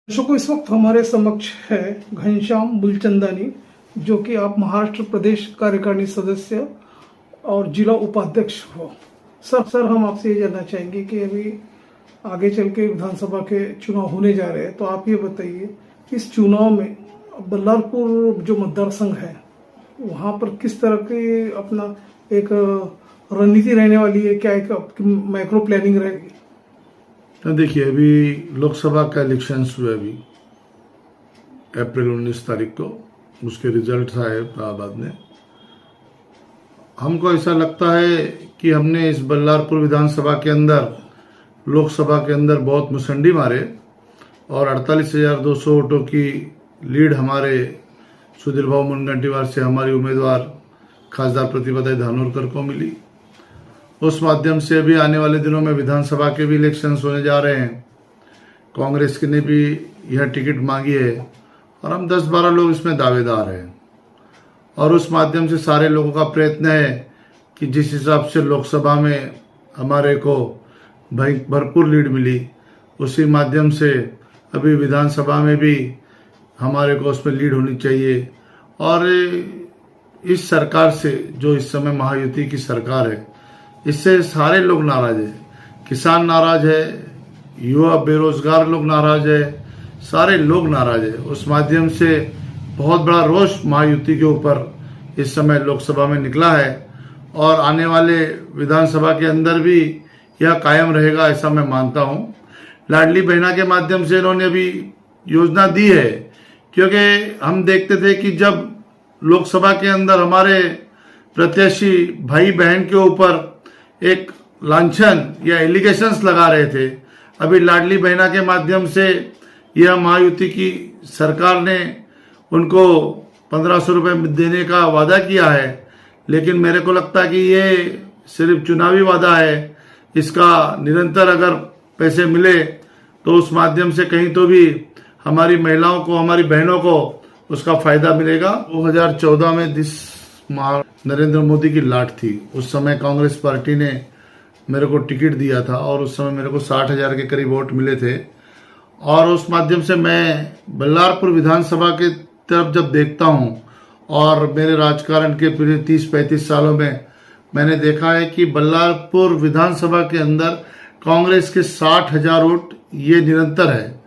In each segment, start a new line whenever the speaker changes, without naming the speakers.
दर्शकों, इस वक्त हमारे समक्ष है घनश्याम मूलचंदानी, जो कि आप महाराष्ट्र प्रदेश कार्यकारिणी सदस्य और जिला उपाध्यक्ष हो। सर हम आपसे ये जानना चाहेंगे कि अभी आगे चल के विधानसभा के चुनाव होने जा रहे हैं, तो आप ये बताइए इस चुनाव में बल्लारपुर जो मतदार संघ है वहाँ पर किस तरह की अपना एक रणनीति रहने वाली है, क्या एक माइक्रो प्लानिंग रहेगी?
तो देखिए, अभी लोकसभा का इलेक्शंस हुए अभी अप्रैल 19 तारीख को, उसके रिजल्ट आए इलाहाबाद में। हमको ऐसा लगता है कि हमने इस बल्लारपुर विधानसभा के अंदर लोकसभा के अंदर बहुत मुसंडी मारे और 48,200 वोटों की लीड हमारे सुधीर भाऊ मुनगंटीवार से हमारी उम्मीदवार खासदार प्रतिभाताई धानोरकर को मिली। उस माध्यम से अभी आने वाले दिनों में विधानसभा के भी इलेक्शंस होने जा रहे हैं। कांग्रेस ने भी यह टिकट मांगी है और हम 10-12 लोग इसमें दावेदार हैं और उस माध्यम से सारे लोगों का प्रयत्न है कि जिस हिसाब से लोकसभा में हमारे को भरपूर लीड मिली, उसी माध्यम से अभी विधानसभा में भी हमारे को उसमें लीड होनी चाहिए। और इस सरकार से, जो इस समय महायुति की सरकार है, इससे सारे लोग नाराज है। किसान नाराज है, युवा बेरोजगार लोग नाराज है, सारे लोग नाराज है। उस माध्यम से बहुत बड़ा रोष महायुति के ऊपर इस समय लोकसभा में निकला है और आने वाले विधानसभा के अंदर भी यह कायम रहेगा, ऐसा मैं मानता हूँ। लाडली बहना के माध्यम से इन्होंने अभी योजना दी है, क्योंकि हम देखते थे कि जब लोकसभा के अंदर हमारे प्रत्याशी भाई बहन के ऊपर एक लांछन या एलिगेशंस लगा रहे थे, अभी लाडली बहना के माध्यम से यह महायुति की सरकार ने उनको 1,500 रुपये देने का वादा किया है। लेकिन मेरे को लगता है कि ये सिर्फ चुनावी वादा है। इसका निरंतर अगर पैसे मिले तो उस माध्यम से कहीं तो भी हमारी महिलाओं को, हमारी बहनों को उसका फायदा मिलेगा। 2014 में नरेंद्र मोदी की लाट थी। उस समय कांग्रेस पार्टी ने मेरे को टिकट दिया था और उस समय मेरे को 60,000 के करीब वोट मिले थे और उस माध्यम से मैं बल्लारपुर विधानसभा के तरफ जब देखता हूं और मेरे राजकारण के पूरे 30-35 सालों में मैंने देखा है कि बल्लारपुर विधानसभा के अंदर कांग्रेस के 60,000 वोट ये निरंतर है।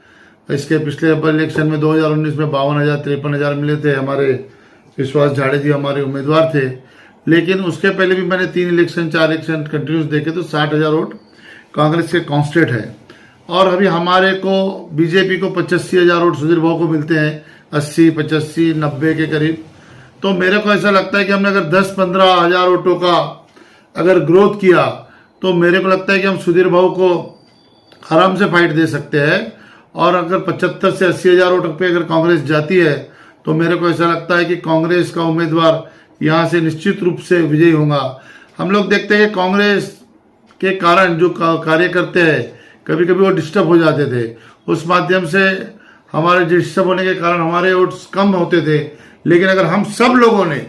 इसके पिछले इलेक्शन में 2019 में 52,000 53,000 मिले थे। हमारे विश्वास झाड़े जी हमारे उम्मीदवार थे, लेकिन उसके पहले भी मैंने 3 इलेक्शन 4 इलेक्शन कंटिन्यूस देखे तो 60,000 वोट कांग्रेस के कांस्टेंट है। और अभी हमारे को बीजेपी को 85,000 वोट सुधीर भाऊ को मिलते हैं, 80, 85, 90 के करीब। तो मेरे को ऐसा लगता है कि हमने अगर 10-15 हजार वोटों का अगर ग्रोथ किया तो मेरे को लगता है कि हम सुधीर भाऊ को आराम से फाइट दे सकते हैं। और अगर 75 से 80,000 वोट पे अगर कांग्रेस जाती है तो मेरे को ऐसा लगता है कि कांग्रेस का उम्मीदवार यहाँ से निश्चित रूप से विजयी होगा। हम लोग देखते हैं कांग्रेस के कारण जो कार्य करते हैं, कभी कभी वो डिस्टर्ब हो जाते थे। उस माध्यम से हमारे डिस्टर्ब होने के कारण हमारे वोट्स कम होते थे। लेकिन अगर हम सब लोगों ने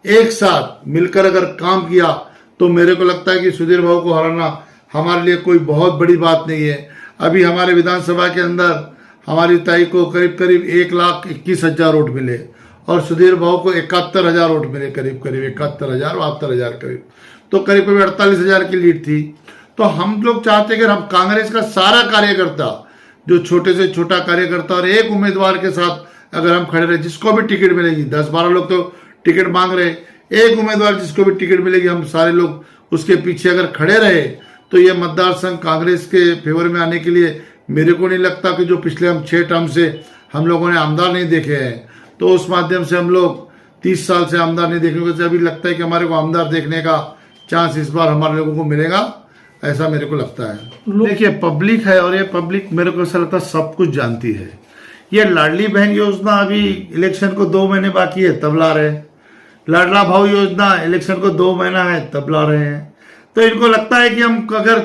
एक साथ मिलकर अगर काम किया तो मेरे को लगता है कि सुधीर भाऊ को हराना हमारे लिए कोई बहुत बड़ी बात नहीं है। अभी हमारे विधानसभा के अंदर हमारी ताई को करीब करीब 1,21,000 वोट मिले और सुधीर भाऊ को 71,000 वोट मिले, करीब करीब 71,000 72,000 करीब, तो करीब करीब 48,000 की लीड थी। तो हम लोग चाहते कि हम कांग्रेस का सारा कार्यकर्ता, जो छोटे से छोटा कार्यकर्ता और एक उम्मीदवार के साथ अगर हम खड़े रहे, जिसको भी टिकट मिलेगी, 10-12 लोग तो टिकट मांग रहे, एक उम्मीदवार जिसको भी टिकट मिलेगी, हम सारे लोग उसके पीछे अगर खड़े रहे तो ये मतदार संघ कांग्रेस के फेवर में आने के लिए मेरे को नहीं लगता कि जो पिछले हम 6 टर्म से हम लोगों ने आमदार नहीं देखे हैं, तो उस माध्यम से हम लोग 30 साल से आमदार नहीं देखने को, अभी लगता है कि हमारे को आमदार देखने का चांस इस बार हमारे लोगों को मिलेगा, ऐसा मेरे को लगता है। देखिए, पब्लिक है और ये पब्लिक मेरे को ऐसा लगता है सब कुछ जानती है। ये लाडली बहन योजना अभी इलेक्शन को 2 महीने बाकी है तब ला रहे हैं। लाडला भाऊ योजना इलेक्शन को 2 महीना है तब ला रहे हैं। तो इनको लगता है कि हम अगर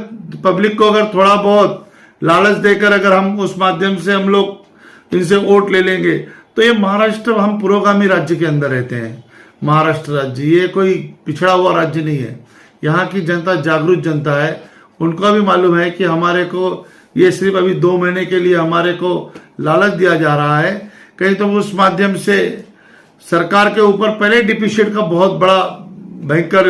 पब्लिक को अगर थोड़ा बहुत लालच देकर अगर हम उस माध्यम से हम लोग इनसे वोट ले लेंगे तो ये महाराष्ट्र, हम पुरोगामी राज्य के अंदर रहते हैं। महाराष्ट्र राज्य ये कोई पिछड़ा हुआ राज्य नहीं है। यहाँ की जनता जागरूक जनता है। उनको भी मालूम है कि हमारे को ये सिर्फ अभी 2 महीने के लिए हमारे को लालच दिया जा रहा है। कहीं तो उस माध्यम से सरकार के ऊपर पहले डिप्रिशिएट का बहुत बड़ा भयंकर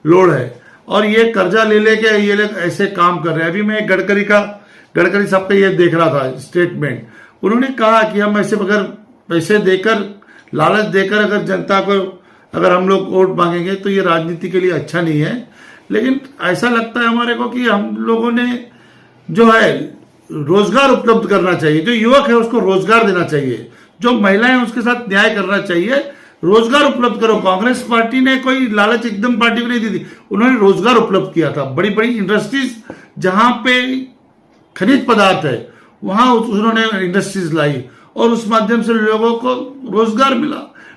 लोड है और ये कर्जा ले लेके ये लोग ऐसे काम कर रहे हैं। अभी मैं गडकरी साहब का ये देख रहा था स्टेटमेंट, उन्होंने कहा कि हम ऐसे अगर पैसे देकर लालच देकर अगर जनता को अगर हम लोग वोट मांगेंगे तो ये राजनीति के लिए अच्छा नहीं है। लेकिन ऐसा लगता है हमारे को कि हम लोगों ने जो है रोजगार उपलब्ध करना चाहिए, जो युवक है उसको रोजगार देना चाहिए, जो महिलाएं उसके साथ न्याय करना चाहिए, रोजगार उपलब्ध करो। कांग्रेस पार्टी ने कोई लालच एकदम पार्टी को नहीं दी थी, उन्होंने रोजगार उपलब्ध किया था। बड़ी बड़ी इंडस्ट्रीज जहां पे खनिज पदार्थ है वहां उन्होंने इंडस्ट्रीज लाई और उस माध्यम से लोगों को रोजगार मिला।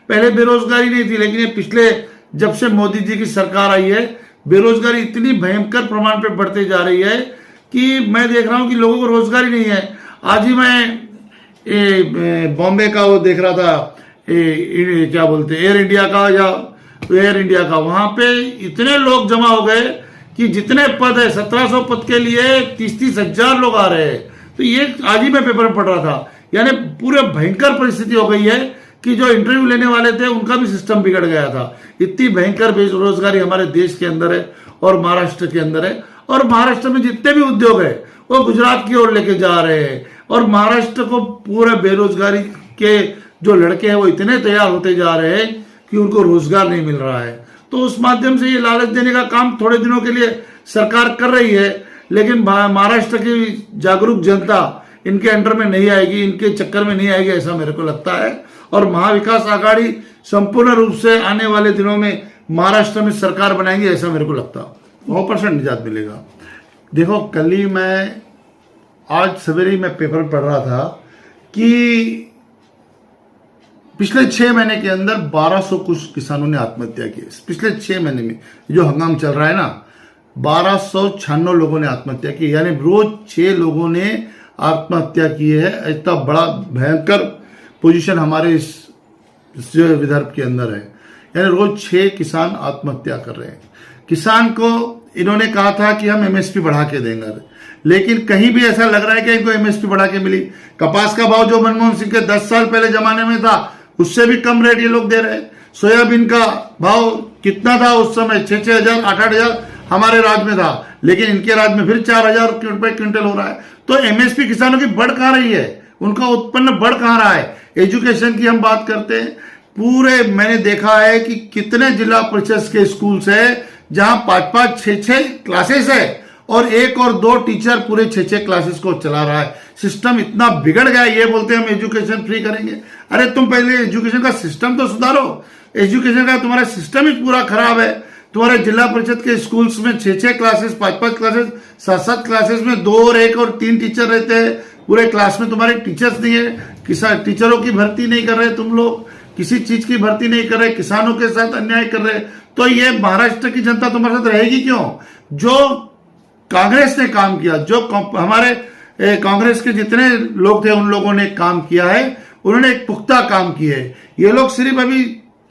पहले बेरोजगारी नहीं थी, लेकिन ये पिछले जब से मोदी जी की सरकार आई है बेरोजगारी इतनी भयंकर प्रमाण पे बढ़ती जा रही है कि मैं देख रहा हूं कि लोगों को रोजगार ही नहीं है। आज ही मैं बॉम्बे का वो देख रहा था, क्या बोलते एयर इंडिया का, वहां पे इतने लोग जमा हो गए कि जितने पद है 1700 पद के लिए 30-30 हजार लोग आ रहे हैं। तो ये आज ही मैं पेपर में पढ़ रहा था, यानी पूरे भयंकर परिस्थिति हो गई है कि जो इंटरव्यू लेने वाले थे उनका भी सिस्टम बिगड़ गया था। इतनी भयंकर बेरोजगारी हमारे देश के अंदर है और महाराष्ट्र के अंदर है। और महाराष्ट्र में जितने भी उद्योग है वो गुजरात की ओर लेके जा रहे हैं और महाराष्ट्र को पूरे बेरोजगारी के जो लड़के हैं वो इतने तैयार होते जा रहे हैं कि उनको रोजगार नहीं मिल रहा है। तो उस माध्यम से ये लालच देने का काम थोड़े दिनों के लिए सरकार कर रही है, लेकिन महाराष्ट्र की जागरूक जनता इनके अंडर में नहीं आएगी, इनके चक्कर में नहीं आएगी, ऐसा मेरे को लगता है। और महाविकास आघाड़ी संपूर्ण रूप से आने वाले दिनों में महाराष्ट्र में सरकार बनाएंगे, ऐसा मेरे को लगता है। 100% निजात मिलेगा। देखो कल ही आज सवेरे ही मैं पेपर पढ़ रहा था कि पिछले 6 महीने के अंदर 1200 कुछ किसानों ने आत्महत्या की। पिछले 6 महीने में जो हंगाम चल रहा है ना, 1296 लोगों ने आत्महत्या की, यानी रोज 6 लोगों ने आत्महत्या की है। इतना बड़ा भयंकर पोजीशन हमारे इस विदर्भ के अंदर है, यानी रोज 6 किसान आत्महत्या कर रहे हैं। किसान को इन्होंने कहा था कि हम एमएसपी बढ़ा के देंगे, लेकिन कहीं भी ऐसा लग रहा है कि इनको एमएसपी बढ़ा के मिली। कपास का भाव जो मनमोहन सिंह के 10 साल पहले जमाने में था उससे भी कम रेट ये लोग दे रहे हैं। सोयाबीन का भाव कितना था उस समय, 6-6 हजार 8-8 हजार हमारे राज्य में था, लेकिन इनके राज्य में फिर 4000 रुपए क्विंटल हो रहा है। तो एमएसपी किसानों की बढ़ कहां रही है, उनका उत्पन्न बढ़ कहां रहा है। एजुकेशन की हम बात करते हैं, पूरे मैंने देखा है कि कितने जिला परिषद के स्कूल्स है जहां 5-5 6-6 क्लासेस है और 1 और 2 टीचर पूरे 6-6 क्लासेस को चला रहा है। सिस्टम इतना बिगड़ गया, ये बोलते हैं हम एजुकेशन फ्री करेंगे। अरे तुम पहले एजुकेशन का सिस्टम तो सुधारो। एजुकेशन का तुम्हारा सिस्टम ही पूरा खराब है। तुम्हारे जिला परिषद के स्कूल्स में 6-6 क्लासेस, 5-5 क्लासेस, 7-7 क्लासेस में 2 और 1 और 3 टीचर रहते हैं। पूरे क्लास में तुम्हारे टीचर्स नहीं है। टीचरों की भर्ती नहीं कर रहे तुम लोग, किसी चीज की भर्ती नहीं कर रहे, किसानों के साथ अन्याय कर रहे। तो ये महाराष्ट्र की जनता तुम्हारे साथ रहेगी क्यों? जो कांग्रेस ने काम किया, जो हमारे कांग्रेस के जितने लोग थे उन लोगों ने काम किया है, उन्होंने एक पुख्ता काम किया है। ये लोग सिर्फ अभी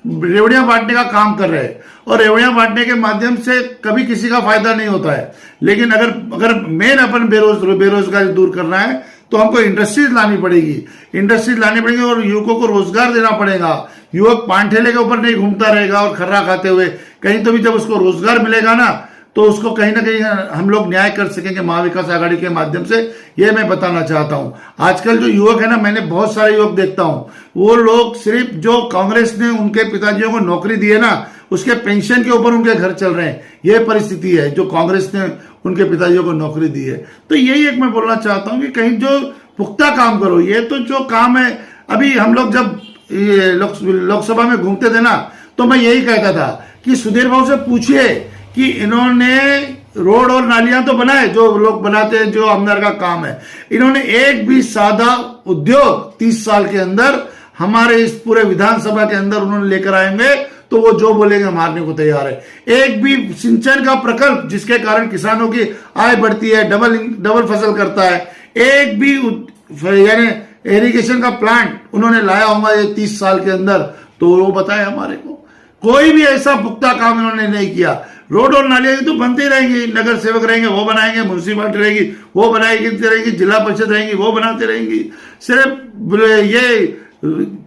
रेवड़ियां बांटने का काम कर रहे हैं और रेवड़ियां बांटने के माध्यम से कभी किसी का फायदा नहीं होता है। लेकिन अगर मेन अपन बेरोजगारी दूर करना है तो हमको इंडस्ट्रीज लानी पड़ेगी और युवकों को रोजगार देना पड़ेगा। युवक पान ठेले के ऊपर नहीं घूमता रहेगा और खर्रा खाते हुए, कहीं तो भी जब उसको रोजगार मिलेगा ना तो उसको कहीं ना कहीं हम लोग न्याय कर सकेंगे महाविकास आघाड़ी के माध्यम से। ये मैं बताना चाहता हूं। आजकल जो युवक है ना, मैंने बहुत सारे युवक देखता हूं, वो लोग सिर्फ जो कांग्रेस ने उनके पिताजियों को नौकरी दी है ना, उसके पेंशन के ऊपर उनके घर चल रहे हैं। ये परिस्थिति है जो कांग्रेस ने उनके पिताजियों को नौकरी दी है। तो यही एक मैं बोलना चाहता हूं कि कहीं जो पुख्ता काम करो। ये तो जो काम है, अभी हम लोग जब लोकसभा में घूमते थे ना, तो मैं यही कहता था कि सुधीर भाव से पूछिए कि इन्होंने रोड और नालियां तो बनाए, जो लोग बनाते हैं, जो आमदार का काम है। इन्होंने एक भी सादा उद्योग 30 साल के अंदर हमारे इस पूरे विधानसभा के अंदर उन्होंने लेकर आएंगे तो वो जो बोलेंगे मारने को तैयार है। एक भी सिंचन का प्रकल्प जिसके कारण किसानों की आय बढ़ती है, डबल फसल करता है, एक भी यानी इरिगेशन का प्लांट उन्होंने लाया होगा ये 30 साल के अंदर, तो वो बताए हमारे को। कोई भी ऐसा पुख्ता काम इन्होंने नहीं किया। रोड और नालियां तो बनती रहेंगी, नगर सेवक रहेंगे वो बनाएंगे, म्यूनसिपालिटी रहेगी वो बनाएगी, जिला परिषद रहेंगी वो बनाते रहेंगी। सिर्फ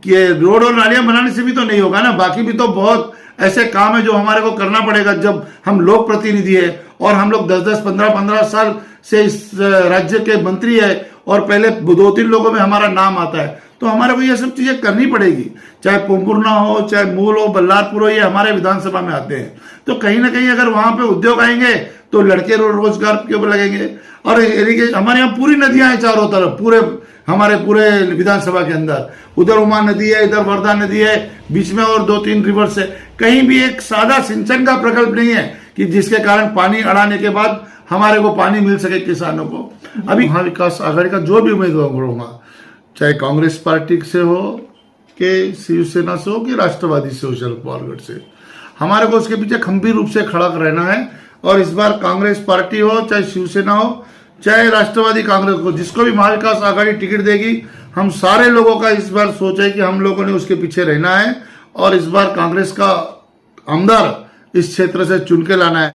ये रोड और नालियां बनाने से भी तो नहीं होगा ना, बाकी भी तो बहुत ऐसे काम है जो हमारे को करना पड़ेगा। जब हम लोक प्रतिनिधि है और हम लोग 10-10, 15-15 साल से इस राज्य के मंत्री है और पहले 2-3 लोगों में हमारा नाम आता है, तो हमारे को ये सब चीजें करनी पड़ेगी। चाहे पुम्पुर्ना हो, चाहे मूल हो, बल्लारपुर हो, ये हमारे विधानसभा में आते हैं। तो कहीं ना कहीं अगर वहां पे उद्योग आएंगे तो लड़के रोजगार के ऊपर लगेंगे। और हमारे यहाँ पूरी नदियां हैं चारों तरफ, हमारे पूरे विधानसभा के अंदर। उधर उमा नदी है, इधर वर्धा नदी है, बीच में और 2-3 रिवर्स है। कहीं भी एक सादा सिंचन का प्रकल्प नहीं है कि जिसके कारण पानी अड़ाने के बाद हमारे को पानी मिल सके किसानों को। अभी महाविकास आघाड़ी का जो भी उम्मीदवार होगा, चाहे कांग्रेस पार्टी से हो कि शिवसेना से हो कि राष्ट्रवादी से हो, शरद पवार गढ़ से, हमारे को उसके पीछे खंभीर रूप से खड़ा रहना है। और इस बार कांग्रेस पार्टी हो, चाहे शिवसेना हो, चाहे राष्ट्रवादी कांग्रेस को, जिसको भी महाविकास आघाड़ी टिकट देगी, हम सारे लोगों का इस बार सोच है कि हम लोगों ने उसके पीछे रहना है और इस बार कांग्रेस का आमदार इस क्षेत्र से चुन के लाना है।